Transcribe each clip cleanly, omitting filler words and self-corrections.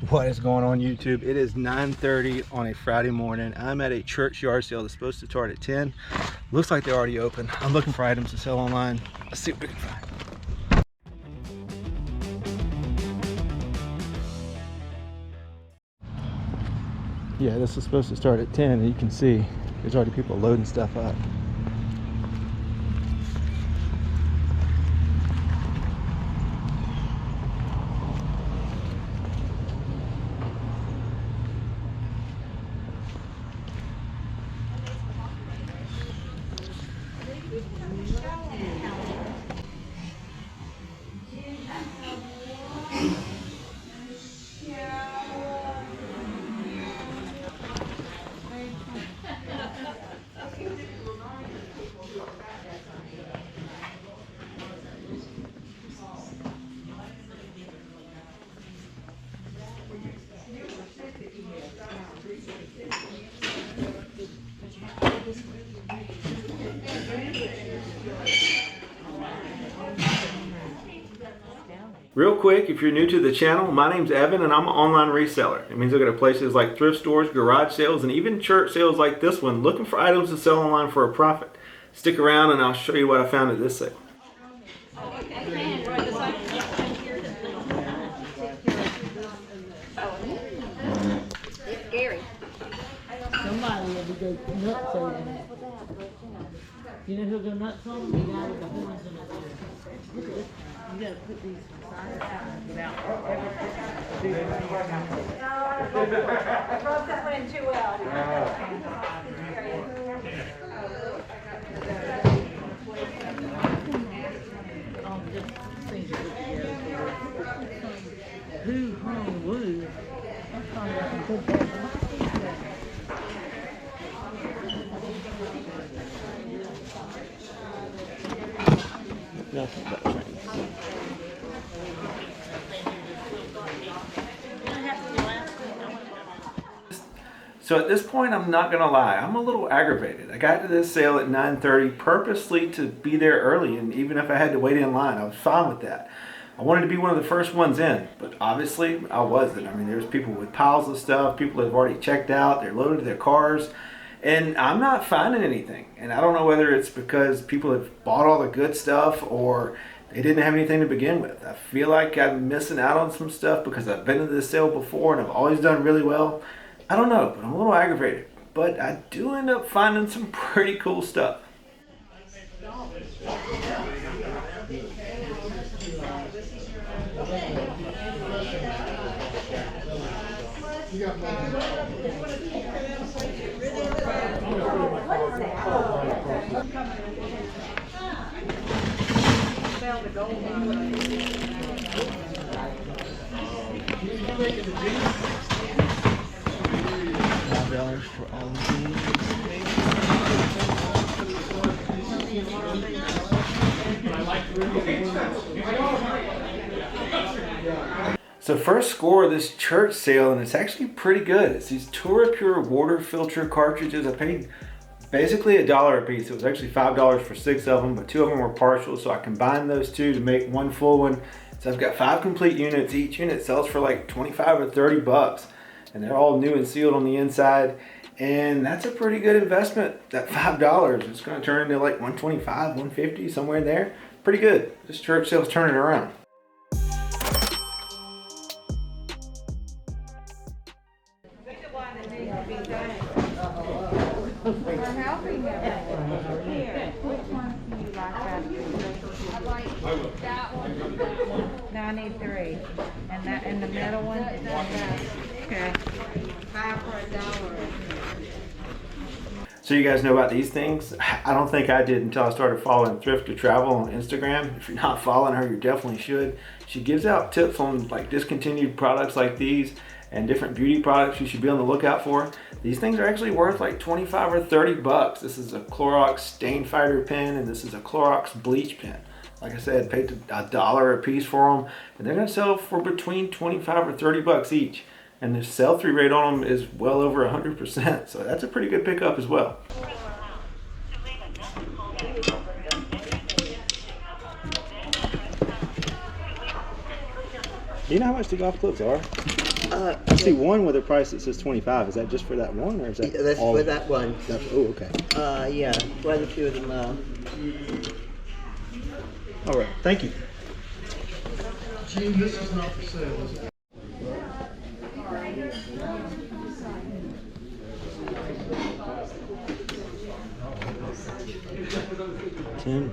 What is going on, YouTube? It is 9:30 on a Friday morning. I'm at a church yard sale that's supposed to start at 10. Looks like they're already open. I'm looking for items to sell online. Let's see what we can find. Yeah, this is supposed to start at 10, and you can see there's already people loading stuff up. Real quick, if you're new to the channel, my name's Evan and I'm an online reseller. It means I go to places like thrift stores, garage sales, and even church sales like this one, looking for items to sell online for a profit. Stick around and I'll show you what I found at this sale. It's scary. Somebody will go nuts over that. You know who'll go nuts on them? The guy with the horns in his ear. Look at this. You gotta put these beside without everything. I broke that one in too well. Oh, just things to put together. Who hung wood? That's probably some good stuff. Nothing but trains. So at this point, I'm not gonna lie, I'm a little aggravated. I got to this sale at 9:30 purposely to be there early, and even if I had to wait in line, I was fine with that. I wanted to be one of the first ones in, but obviously I wasn't. I mean, there's people with piles of stuff, people that have already checked out, they're loaded their cars, and I'm not finding anything. And I don't know whether it's because people have bought all the good stuff or they didn't have anything to begin with. I feel like I'm missing out on some stuff because I've been to this sale before and I've always done really well. I don't know, but I'm a little aggravated. But I do end up finding some pretty cool stuff. $5 for all of these. So first score of this church sale, and it's actually pretty good. It's these Tura Pure water filter cartridges. I paid basically $1 a piece. It was actually $5 for 6 of them, but 2 of them were partial, so I combined those 2 to make one full one. So I've got 5 complete units. Each unit sells for like 25 or 30 bucks, and they're all new and sealed on the inside. And that's a pretty good investment. That $5 is going to turn into like 125, 150, somewhere in there. Pretty good. This church sale's turning around. That one. No, I need 3. And that, and the middle one? Okay. 5 for $1. So you guys know about these things? I don't think I did until I started following Thrift to Travel on Instagram. If you're not following her, you definitely should. She gives out tips on like discontinued products like these and different beauty products you should be on the lookout for. These things are actually worth like 25 or 30 bucks. This is a Clorox stain fighter pen, and this is a Clorox bleach pen. Like I said, paid $1 a piece for them, and they're gonna sell for between 25 or 30 bucks each. And the sell-through rate on them is well over 100%, so that's a pretty good pickup as well. Do you know how much the golf clubs are? I see one with a price that says 25. Is that just for that one, or is that That's all for of them? that one. Oh, okay. Yeah, quite a few of them. All right. Thank you. Gene, this is not for sale, is it? $10.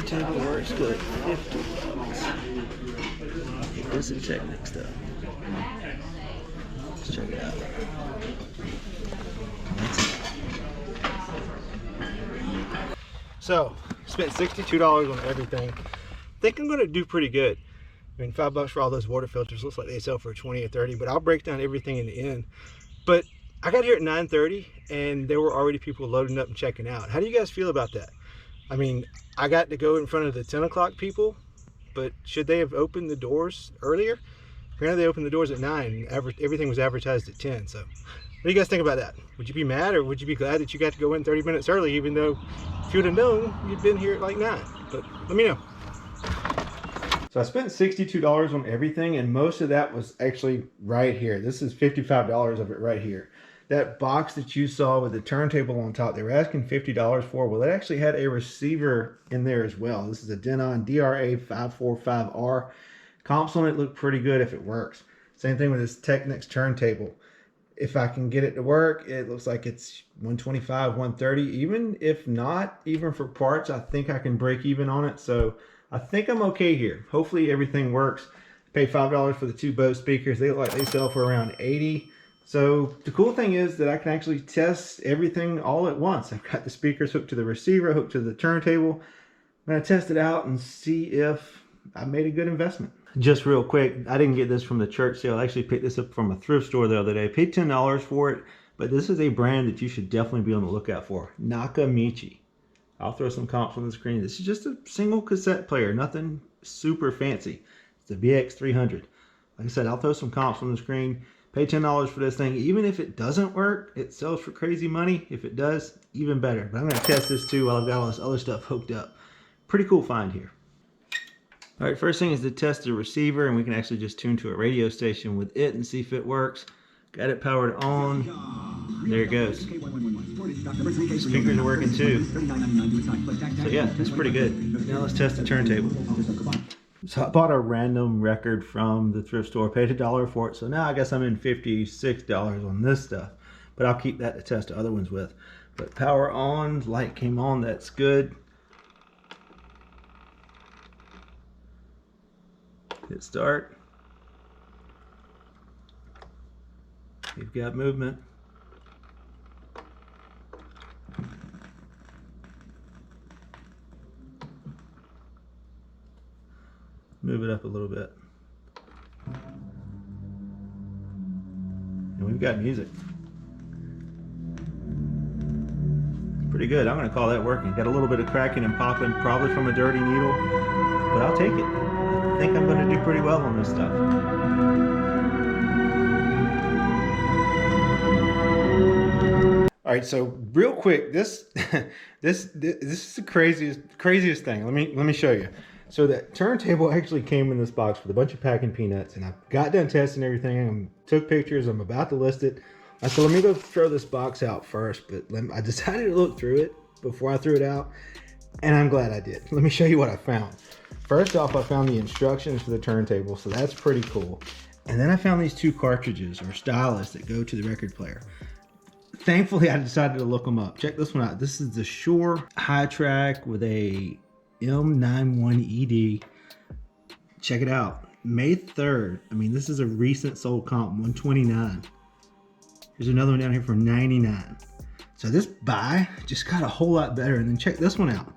Turntable works good. $50. This is Technic stuff. Let's check it out. So, spent $62 on everything. Think I'm gonna do pretty good. I mean, $5 for all those water filters. Looks like they sell for 20 or 30, but I'll break down everything in the end. But I got here at 9:30 and there were already people loading up and checking out. How do you guys feel about that? I mean, I got to go in front of the 10 o'clock people, but should they have opened the doors earlier? Apparently they opened the doors at 9. Everything was advertised at 10. So what do you guys think about that? Would you be mad, or would you be glad that you got to go in 30 minutes early, even though if you'd have known, you'd been here at like 9? But let me know. So I spent $62 on everything, and most of that was actually right here. This is $55 of it right here. That box that you saw with the turntable on top, they were asking $50 for. Well, it actually had a receiver in there as well. This is a Denon DRA545R. Comps on it look pretty good if it works. Same thing with this Technics turntable. If I can get it to work, it looks like it's 125, 130. Even if not, even for parts, I think I can break even on it. So I think I'm okay here. Hopefully everything works. Paid $5 for the 2 Bose speakers. They look like they sell for around 80. So the cool thing is that I can actually test everything all at once. I've got the speakers hooked to the receiver, hooked to the turntable. I'm gonna test it out and see if I made a good investment. Just real quick, I didn't get this from the church sale. I actually picked this up from a thrift store the other day. Paid $10 for it, but this is a brand that you should definitely be on the lookout for. Nakamichi. I'll throw some comps on the screen. This is just a single cassette player, nothing super fancy. It's a VX300. Like I said, I'll throw some comps on the screen. Pay $10 for this thing. Even if it doesn't work, it sells for crazy money. If it does, even better. But I'm going to test this too while I've got all this other stuff hooked up. Pretty cool find here. All right, first thing is to test the receiver, and we can actually just tune to a radio station with it and see if it works. Got it powered on. There it goes. Speakers are working too. So yeah, that's pretty good. Now let's test the turntable. So I bought a random record from the thrift store, paid $1 for it. So now I guess I'm in $56 on this stuff, but I'll keep that to test the other ones with. But power on, light came on, that's good. Hit start. You've got movement. Move it up a little bit. And we've got music. Pretty good. I'm going to call that working. Got a little bit of cracking and popping, probably from a dirty needle, but I'll take it. I think I'm going to do pretty well on this stuff. All right, so real quick, this is the craziest thing. Let me show you. So that turntable actually came in this box with a bunch of packing peanuts, and I got done testing everything. I took pictures. I'm about to list it. I said, let me go throw this box out first, but I decided to look through it before I threw it out, and I'm glad I did. Let me show you what I found. First off, I found the instructions for the turntable, so that's pretty cool. And then I found these 2 cartridges or stylus that go to the record player. Thankfully, I decided to look them up. Check this one out. This is the Shure High Track with a M91ED. Check it out. May 3rd. I mean, this is a recent sold comp, 129. There's another one down here for 99. So this buy just got a whole lot better. And then check this one out.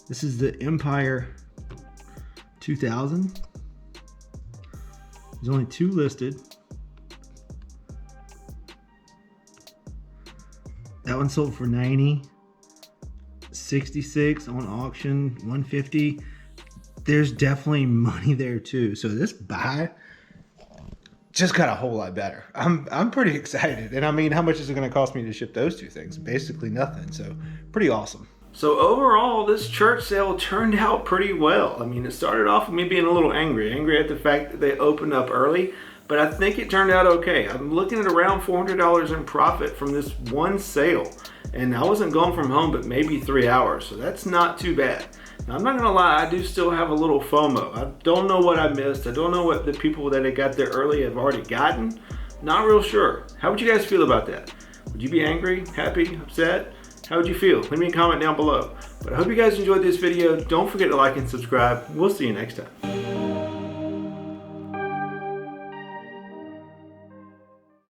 This is the Empire 2000. There's only 2 listed. That one sold for 90. 66 on auction, 150. There's definitely money there too. So this buy just got a whole lot better. I'm pretty excited. And I mean, how much is it going to cost me to ship those two things? Basically nothing. So pretty awesome. So overall, this church sale turned out pretty well. I mean, it started off with me being a little angry at the fact that they opened up early, but I think it turned out okay. I'm looking at around $400 in profit from this one sale. And I wasn't gone from home but maybe 3 hours, so that's not too bad. Now, I'm not gonna lie, I do still have a little FOMO. I don't know what I missed. I don't know what the people that had got there early have already gotten. Not real sure. How would you guys feel about that? Would you be angry, happy, upset? How would you feel? Leave me a comment down below. But I hope you guys enjoyed this video. Don't forget to like and subscribe. We'll see you next time.